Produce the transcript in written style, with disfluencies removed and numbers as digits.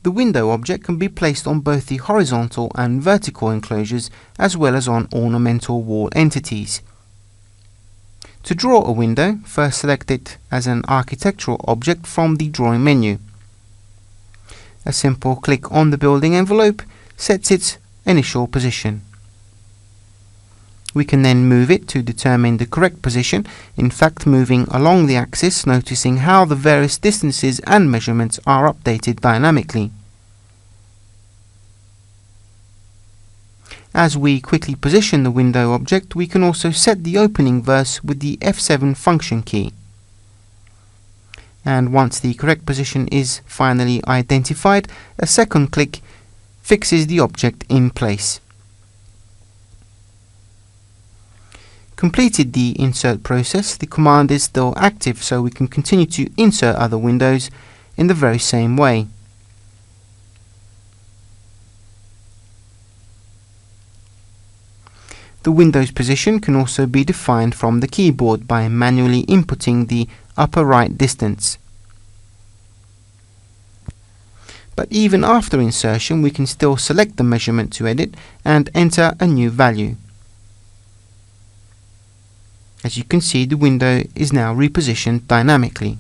The window object can be placed on both the horizontal and vertical enclosures as well as on ornamental wall entities. To draw a window, first select it as an architectural object from the drawing menu. A simple click on the building envelope sets its initial position. We can then move it to determine the correct position, in fact moving along the axis, noticing how the various distances and measurements are updated dynamically. As we quickly position the window object, we can also set the opening verse with the F7 function key. And once the correct position is finally identified, a second click fixes the object in place. Completed the insert process, the command is still active, so we can continue to insert other windows in the very same way. The window's position can also be defined from the keyboard by manually inputting the upper right distance. But even after insertion, we can still select the measurement to edit and enter a new value. As you can see, the window is now repositioned dynamically.